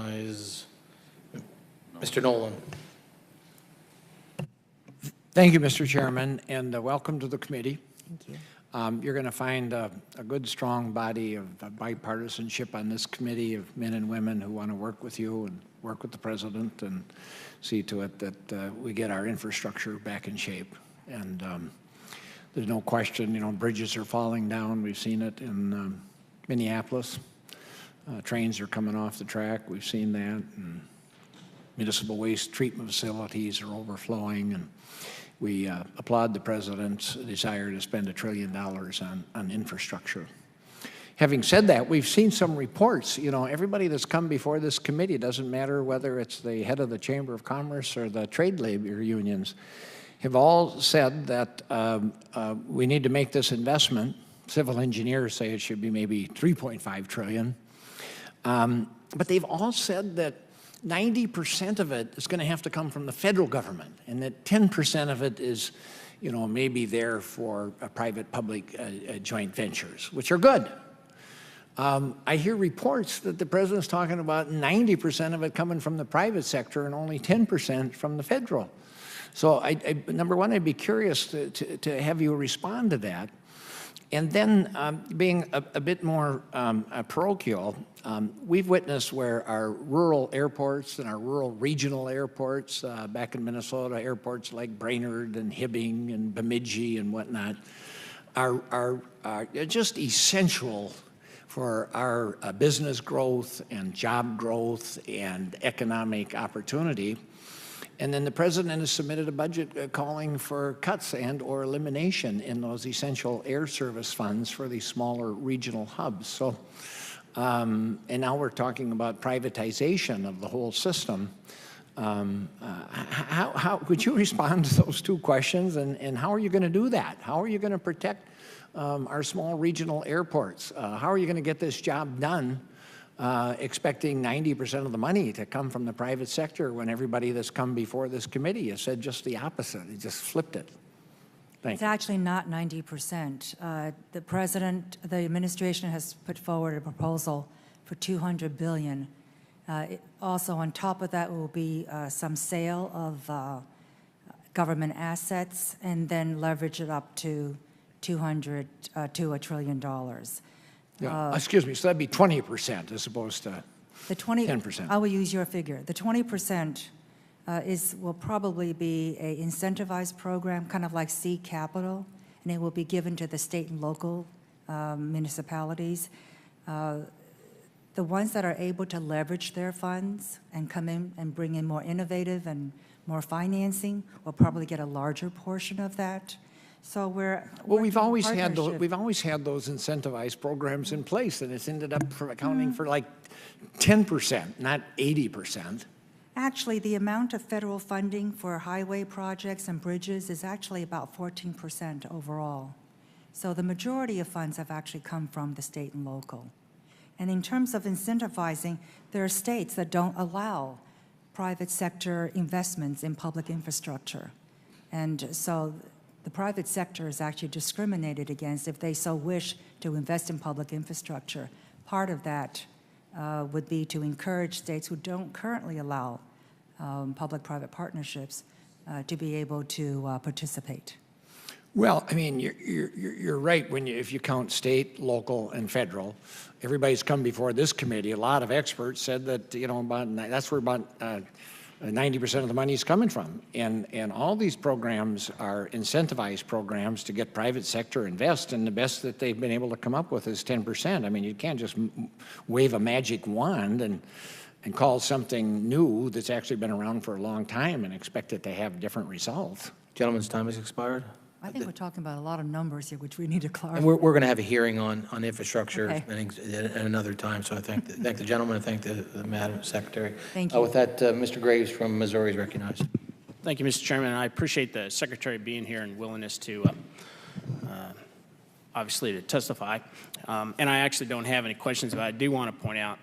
Is Mr. Nolan. Thank you, Mr. Chairman, and welcome to the committee. Thank you. You're going to find a good, strong body of bipartisanship on this committee of men and women who want to work with you and work with the president and see to it that we get our infrastructure back in shape. And there's no question, you know, bridges are falling down. We've seen it in Minneapolis. Trains are coming off the track. We've seen that. And municipal waste treatment facilities are overflowing. And we applaud the president's desire to spend $1 trillion on infrastructure. Having said that, we've seen some reports. You know, everybody that's come before this committee, doesn't matter whether it's the head of the Chamber of Commerce or the trade labor unions, have all said that we need to make this investment. Civil engineers say it should be maybe $3.5 trillion. But they've all said that 90% of it is going to have to come from the federal government, and that 10% of it is, you know, maybe there for private-public joint ventures, which are good. I hear reports that the president's talking about 90% of it coming from the private sector and only 10% from the federal. So, number one, I'd be curious to have you respond to that. And then, being a bit more parochial, we've witnessed where our rural airports and our rural regional airports, back in Minnesota, airports like Brainerd and Hibbing and Bemidji and whatnot, are just essential for our business growth and job growth and economic opportunity. And then the president has submitted a budget calling for cuts and or elimination in those essential air service funds for these smaller regional hubs. So, and now we're talking about privatization of the whole system. How would you respond to those two questions, and how are you going to do that? How are you going to protect our small regional airports? How are you going to get this job done? Expecting 90% of the money to come from the private sector when everybody that's come before this committee has said just the opposite. He just flipped it. It's actually not 90%. The president, the administration has put forward a proposal for $200 billion. Also, on top of that will be some sale of government assets, and then leverage it up to $1 trillion. Yeah, excuse me, so that'd be 20% as opposed to the 10%. I will use your figure. The 20% will probably be a incentivized program, kind of like seed capital, and it will be given to the state and local municipalities. The ones that are able to leverage their funds and come in and bring in more innovative and more financing will probably get a larger portion of that. So we've always had those incentivized programs in place, and it's ended up accounting for like 10%, not 80%. Actually, the amount of federal funding for highway projects and bridges is actually about 14% overall. So the majority of funds have actually come from the state and local. And in terms of incentivizing, there are states that don't allow private sector investments in public infrastructure. And so the private sector is actually discriminated against if they so wish to invest in public infrastructure. Part of that would be to encourage states who don't currently allow public-private partnerships to be able to participate. Well, I mean, you're right if you count state, local, and federal. Everybody's come before this committee. A lot of experts said that, you know, that's where about 90% of the money is coming from. And all these programs are incentivized programs to get private sector invest, and the best that they've been able to come up with is 10%. I mean, you can't just wave a magic wand and call something new that's actually been around for a long time and expect it to have different results. Gentleman's time has expired. I think we're talking about a lot of numbers here, which we need to clarify. And we're going to have a hearing on infrastructure Okay. at another time. So I thank the gentleman and thank the Madam Secretary. Thank you. With that, Mr. Graves from Missouri is recognized. Thank you, Mr. Chairman. I appreciate the Secretary being here and willingness to, obviously, to testify. And I actually don't have any questions, but I do want to point out